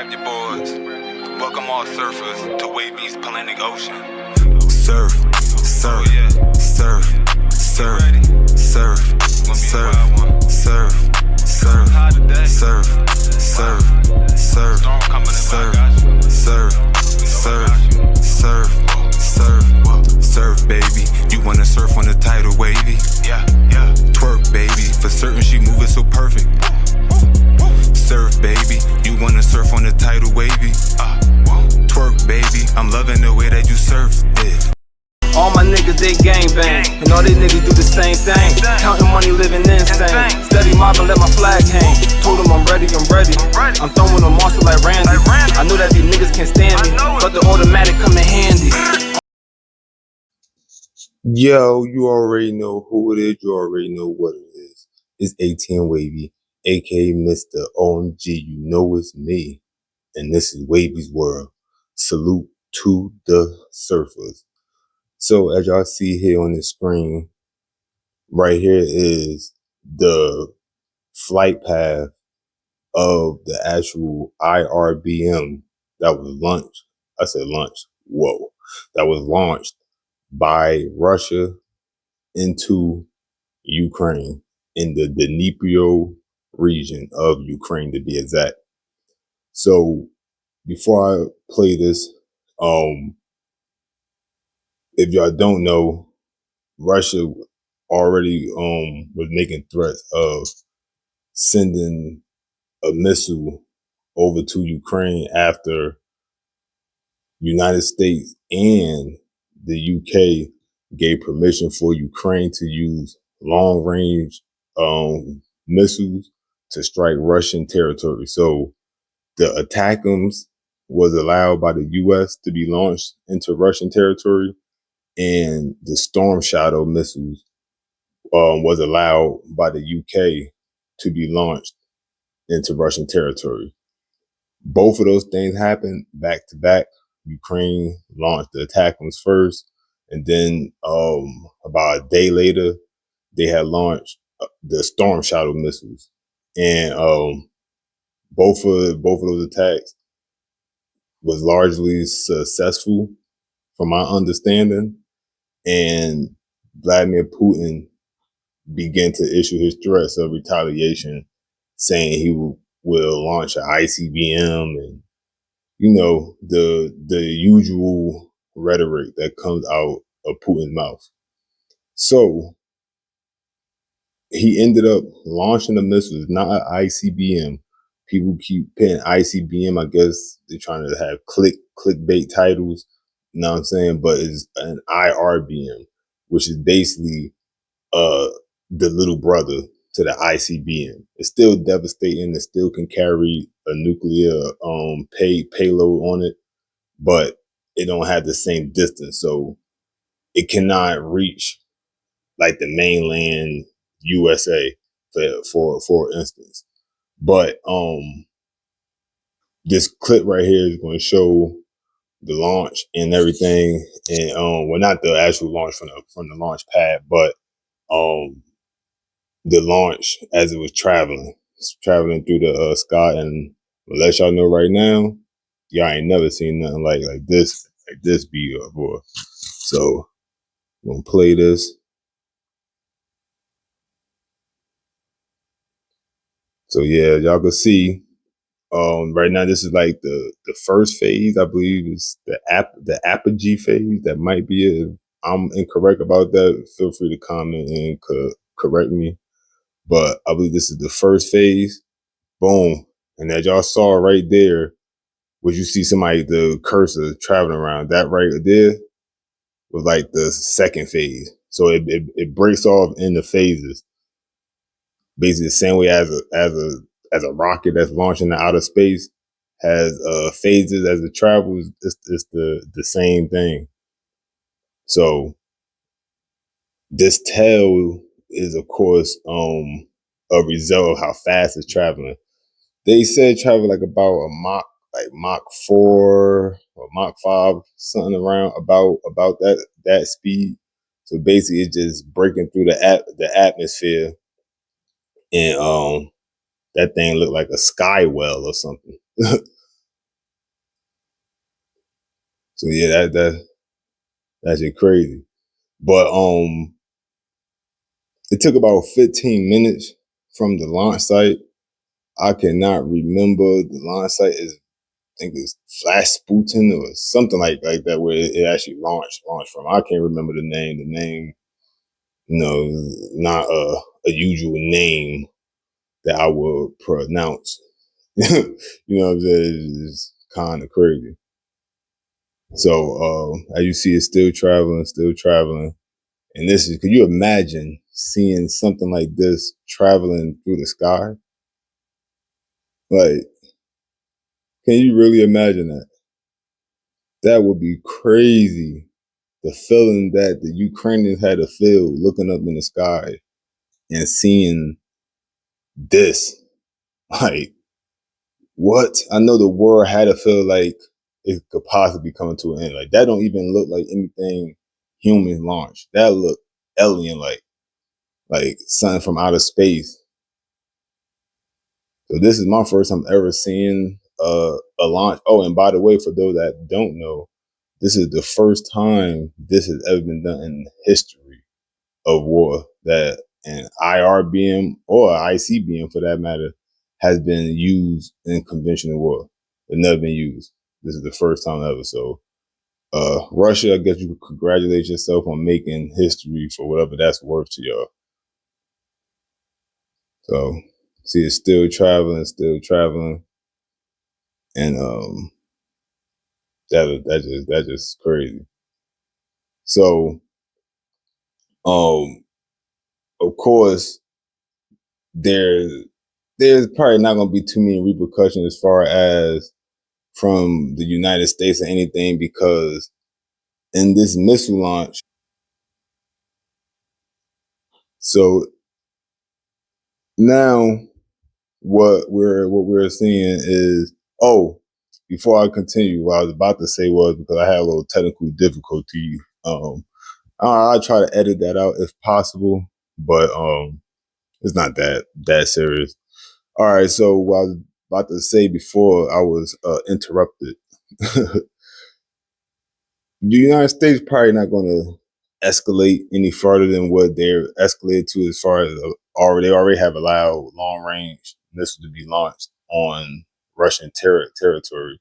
grab your boards. Welcome all surfers to Wavy's Atlantic Ocean. Surf, surf, surf, surf, surf, surf, surf, surf, surf, surf, surf, surf, surf, surf, surf, surf, baby. You wanna surf on the tidal wavy? Yeah. Twerk, baby. For certain, she moving so perfect. Surf, baby. You wanna surf on the tidal wavy? Twerk, baby. I'm loving the way that you surf it. All my niggas, they gangbang, and all they niggas do the same thing. Counting money, living insane. Steady mobbing, let my flag hang. Told them I'm ready. I'm throwing them monster like Randy. I know that these niggas can't stand me, but the automatic come in handy. Yo, you already know who it is. You already know what it is. It's 18 Wavy, aka Mr. OMG. You know it's me, and this is Wavy's World. Salute to the surfers. So as y'all see here on the screen, right here is the flight path of the actual IRBM that was launched. I said launched. Whoa. That was launched by Russia into Ukraine in the Dnipro region of Ukraine, to be exact. So before I play this, if y'all don't know, Russia already was making threats of sending a missile over to Ukraine after United States and the UK gave permission for Ukraine to use long-range missiles to strike Russian territory. So the ATACMS was allowed by the US to be launched into Russian territory, and the Storm Shadow missiles was allowed by the UK to be launched into Russian territory. Both of those things happened back to back. Ukraine launched the ATACMS first, and then about a day later, they had launched the Storm Shadow missiles, and both of those attacks was largely successful, from my understanding. And Vladimir Putin began to issue his threats of retaliation, saying he will launch an ICBM, and you know, the usual rhetoric that comes out of Putin's mouth. So he ended up launching the missiles, not an ICBM. People keep putting ICBM. I guess they're trying to have clickbait titles. You know what I'm saying? But it's an IRBM, which is basically the little brother to the ICBM. It's still devastating. It still can carry a nuclear payload on it, but it don't have the same distance. So it cannot reach like the mainland USA, for instance. But this clip right here is going to show the launch and everything, and well, not the actual launch from the launch pad, but the launch as it was traveling. It's traveling through the sky, and I'll let y'all know right now, y'all ain't never seen nothing like this before. So I'm gonna play this. So yeah, y'all can see right now this is like the first phase. I believe is the apogee phase. That might be it. If I'm incorrect about that, feel free to comment and correct me. But I believe this is the first phase. Boom. And as y'all saw right there, was you see somebody, the cursor traveling around, that right there was like the second phase. So it breaks off into phases. Basically the same way as a rocket that's launched into outer space has phases as it travels. It's the same thing. So this tail is, of course, a result of how fast it's traveling. They said travel like about a Mach 4 or Mach 5, something around about that speed. So basically, it's just breaking through the atmosphere, and that thing looked like a sky well or something. So yeah, that's just crazy. But it took about 15 minutes from the launch site. I cannot remember the launch site is, I think it's Flash Putin or something like that, where it actually launched from. I can't remember the name. The name, not a usual name that I would pronounce. You know what I'm saying? It's kind of crazy. So as you see, it's still traveling. And this is, could you imagine seeing something like this traveling through the sky? Like, can you really imagine that? That would be crazy. The feeling that the Ukrainians had to feel looking up in the sky and seeing this. Like, what? I know the world had to feel like it could possibly come to an end. Like, that don't even look like anything human launched. That look alien like something from outer space. So this is my first time ever seeing a launch. Oh, and by the way, for those that don't know, this is the first time this has ever been done in history of war that an IRBM or ICBM, for that matter, has been used in conventional war. It's never been used. This is the first time ever. So Russia, I guess you could congratulate yourself on making history for whatever that's worth to y'all. So see, it's still traveling, and that's just crazy. So of course there's probably not going to be too many repercussions as far as from the United States or anything, because in this missile launch, so now what we're seeing is, before I continue, what I was about to say was, because I had a little technical difficulty, I'll try to edit that out if possible, but it's not that serious. All right, so what I was about to say before I was interrupted. The United States probably not going to escalate any further than what they're escalated to, as far as they already have allowed long range missiles to be launched on Russian territory.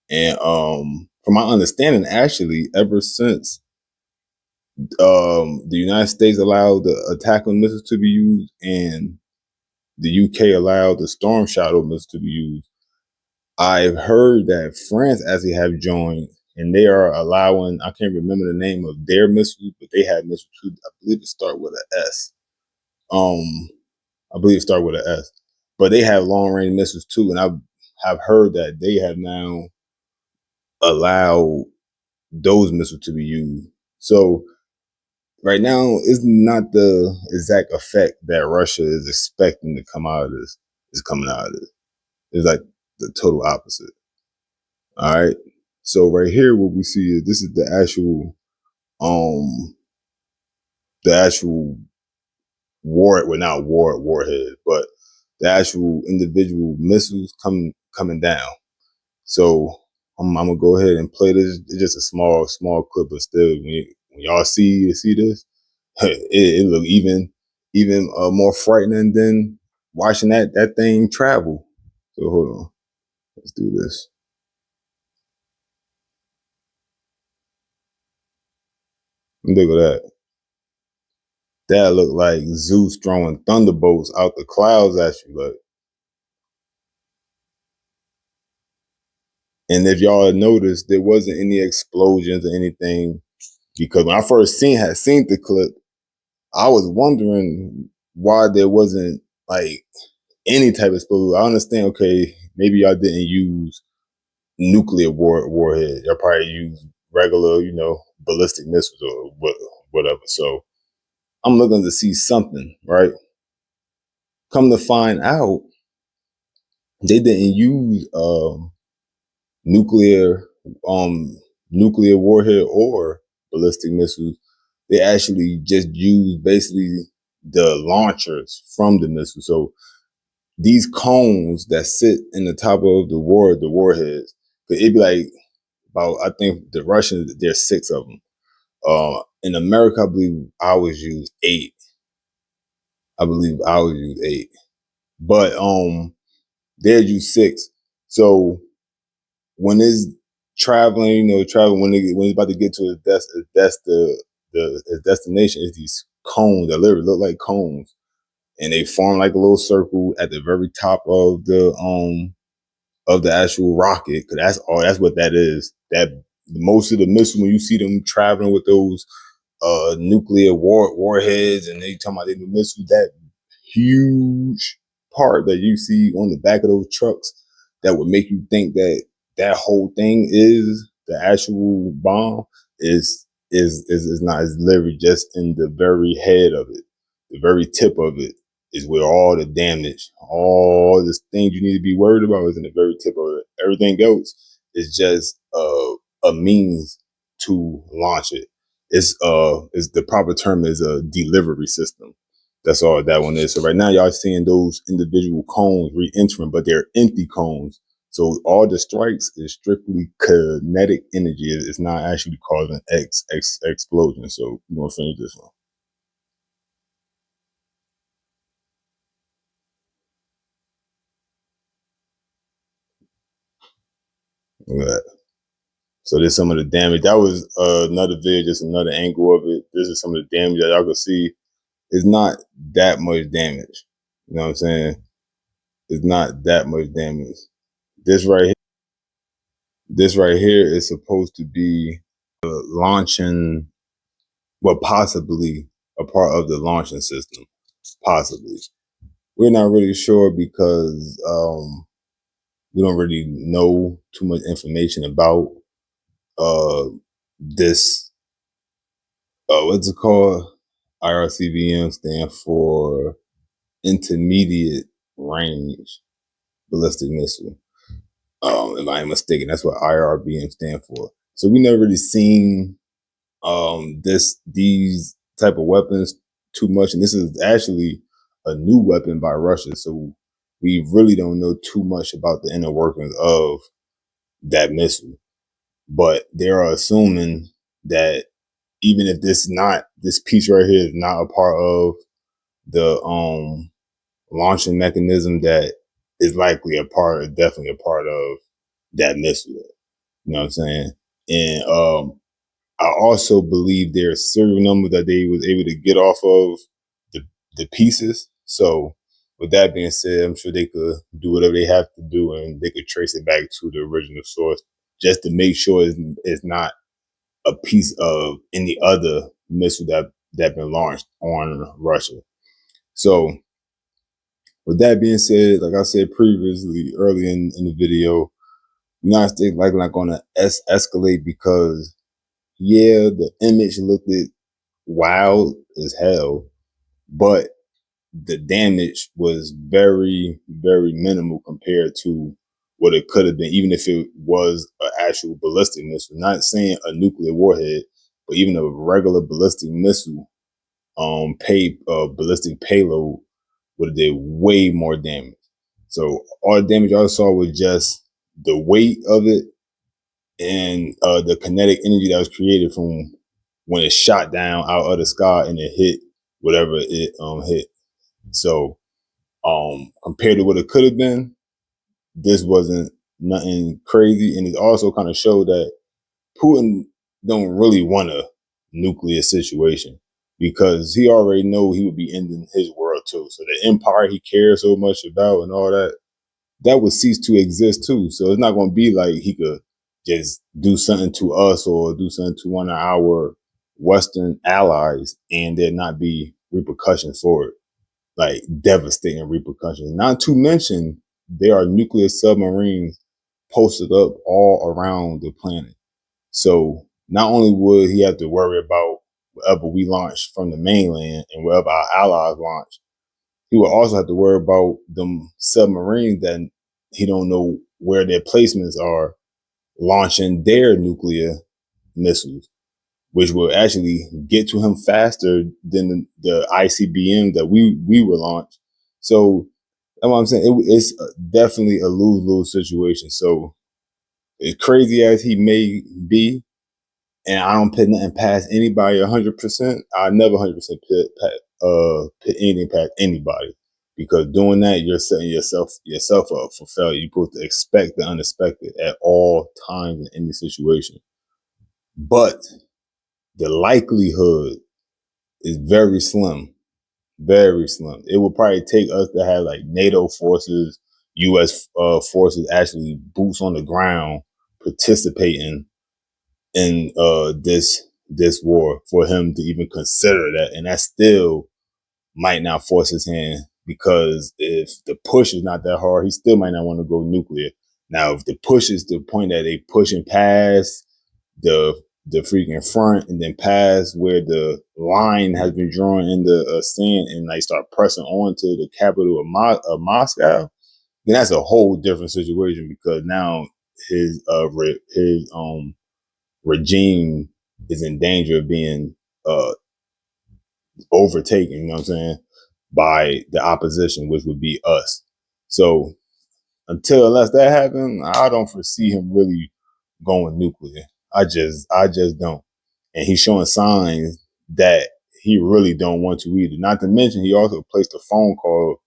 And from my understanding, actually, ever since the United States allowed the attack on missiles to be used and the UK allowed the Storm Shadow missiles to be used, I've heard that France actually have joined, and they are allowing, I can't remember the name of their missiles, but they have missiles too. I believe it starts with an S. I believe it starts with an S. But they have long range missiles too, and I've heard that they have now allowed those missiles to be used. So right now, it's not the exact effect that Russia is expecting to come out of this. Is coming out of this. It's like the total opposite. All right. So right here, what we see is this is the actual not warhead, but the actual individual missiles coming down. So I'm gonna go ahead and play this. It's just a small clip, but still, when y'all see this, it look even more frightening than watching that thing travel. So hold on, let's do this. Look at that. That looked like Zeus throwing thunderbolts out the clouds at you, like. And if y'all had noticed, there wasn't any explosions or anything, because when I first had seen the clip, I was wondering why there wasn't like any type of explosion. I understand, okay, maybe y'all didn't use nuclear warhead. Y'all probably used regular, ballistic missiles or whatever. So I'm looking to see something, right? Come to find out, they didn't use nuclear nuclear warhead or ballistic missiles. They actually just used basically the launchers from the missile. So these cones that sit in the top of the warheads, it'd be like about, I think the Russians, there's 6 of them. In America, I believe ours use 8. I believe ours use 8. But they'll use 6. So when it's traveling, when it's about to get to its destination, is these cones that literally look like cones, and they form like a little circle at the very top of the actual rocket. Cause that's what that is. That most of the missiles, when you see them traveling with those nuclear warheads, and they talking about they do missiles, that huge part that you see on the back of those trucks that would make you think that that whole thing is the actual bomb is not. It's literally just in the very head of it, the very tip of it is where all the damage, all the things you need to be worried about is in the very tip of it. Everything else is just a means to launch it. It's the proper term is a delivery system. That's all that one is. So right now y'all seeing those individual cones re-entering, but they're empty cones. So all the strikes is strictly kinetic energy. It's not actually causing explosion. So we're gonna finish this one. Look at that. So there's some of the damage. That was another video, just another angle of it. This is some of the damage that y'all can see. It's not that much damage. You know what I'm saying? It's not that much damage. This right here is supposed to be launching, well, possibly a part of the launching system. Possibly. We're not really sure because we don't really know too much information about this. What's it called? IRBM stand for intermediate range ballistic missile. If I am mistaken, that's what IRBM stand for. So we never really seen these type of weapons too much, and this is actually a new weapon by Russia. So we really don't know too much about the inner workings of that missile. But they are assuming that even if this piece right here is not a part of the launching mechanism, that is likely definitely a part of that missile. You know what I'm saying? And I also believe there's serial number that they was able to get off of the pieces. So with that being said, I'm sure they could do whatever they have to do, and they could trace it back to the original source just to make sure it's not a piece of any other missile that been launched on Russia. So with that being said, like I said previously, early in the video, United States likely not going to escalate because, yeah, the image looked wild as hell, but the damage was very, very minimal compared to what it could have been, even if it was an actual ballistic missile. Not saying a nuclear warhead, but even a regular ballistic missile, ballistic payload would have did way more damage. So all the damage I saw was just the weight of it and the kinetic energy that was created from when it shot down out of the sky and it hit whatever it hit. So compared to what it could have been, this wasn't nothing crazy. And it also kind of showed that Putin don't really want a nuclear situation because he already know he would be ending his world too. So the empire he cares so much about and all that, that would cease to exist too. So it's not going to be like he could just do something to us or do something to one of our Western allies and there not be repercussions for it, like devastating repercussions. Not to mention, there are nuclear submarines posted up all around the planet. So not only would he have to worry about whatever we launch from the mainland and wherever our allies launch, he would also have to worry about them submarines that he don't know where their placements are launching their nuclear missiles, which will actually get to him faster than the ICBM that we were launched. So that's what I'm saying. It's definitely a lose-lose situation. So as crazy as he may be, and I don't put nothing past anybody 100%. I never 100% put anything past anybody, because doing that, you're setting yourself up for failure. You're supposed to expect the unexpected at all times in any situation. But the likelihood is very slim. Very slim. It would probably take us to have like NATO forces, U.S. Forces actually boots on the ground participating in this war for him to even consider that, and that still might not force his hand, because if the push is not that hard, he still might not want to go nuclear. Now, if the push is the point that they pushing past the freaking front and then past where the line has been drawn in the sand and like start pressing on to the capital of Moscow, then that's a whole different situation, because now his regime is in danger of being overtaken, you know what I'm saying, by the opposition, which would be us. So unless that happens, I don't foresee him really going nuclear. I just don't. And he's showing signs that he really don't want to either. Not to mention, he also placed a phone call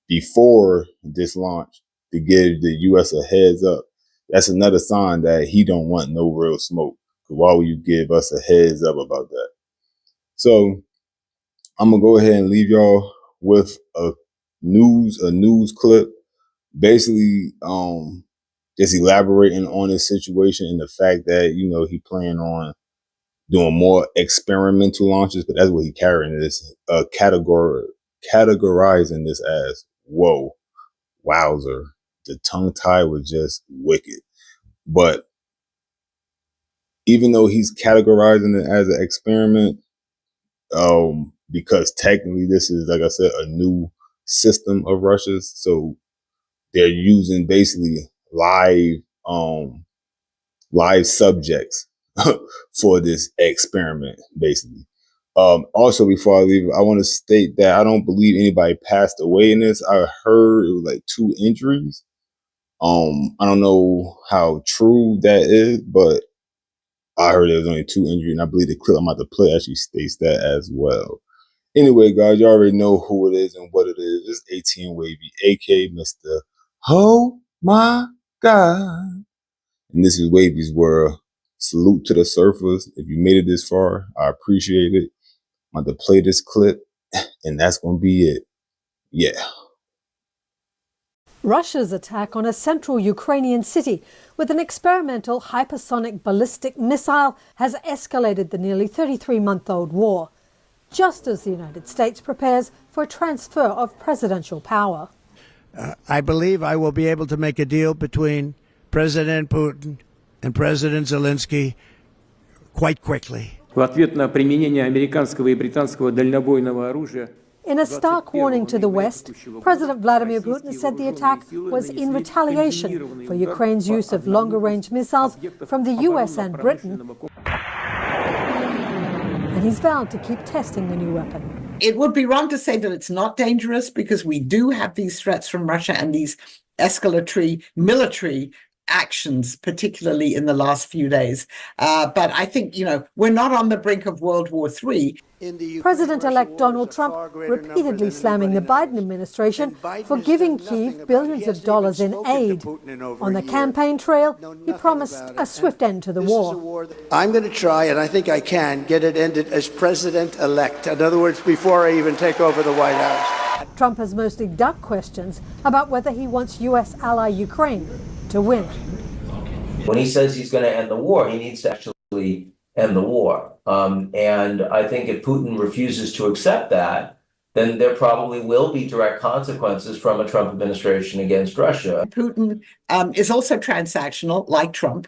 before this launch to give the U.S. a heads up. That's another sign that he don't want no real smoke. Why would you give us a heads up about that? So I'm gonna go ahead and leave y'all with a news clip, basically just elaborating on this situation and the fact that, you know, he planning on doing more experimental launches, but that's what he carrying this categorizing this as. Whoa, wowzer. The tongue tie was just wicked. But even though he's categorizing it as an experiment, because technically this is, like I said, a new system of Russia's, so they're using basically live subjects for this experiment, basically. Also, before I leave, I want to state that I don't believe anybody passed away in this. I heard it was like 2 injuries. I don't know how true that is, but I heard there was only 2 injuries, and I believe the clip I'm about to play actually states that as well. Anyway, guys, you already know who it is and what it is. It's ATN Wavy, aka Mr. Oh My God. And this is Wavy's World. Salute to the surfers. If you made it this far, I appreciate it. I'm about to play this clip, and that's going to be it. Yeah. Russia's attack on a central Ukrainian city with an experimental hypersonic ballistic missile has escalated the nearly 33-month-old war, just as the United States prepares for a transfer of presidential power. I believe I will be able to make a deal between President Putin and President Zelensky quite quickly. В ответ на применение американского и британского дальнобойного оружия. In a stark warning to the West, President Vladimir Putin said the attack was in retaliation for Ukraine's use of longer-range missiles from the US and Britain, and he's vowed to keep testing the new weapon. It would be wrong to say that it's not dangerous, because we do have these threats from Russia and these escalatory military actions, particularly in the last few days. But I think, you know, we're not on the brink of World War III. President-elect Donald Trump repeatedly slamming the Biden administration for giving Kyiv billions of dollars in aid. On the campaign trail, he promised a swift end to the war. I'm going to try, and I think I can, get it ended as president-elect. In other words, before I even take over the White House. Trump has mostly ducked questions about whether he wants U.S. ally Ukraine to win. When he says he's going to end the war, he needs to actually end the war. And I think if Putin refuses to accept that, then there probably will be direct consequences from a Trump administration against Russia. Putin is also transactional, like Trump.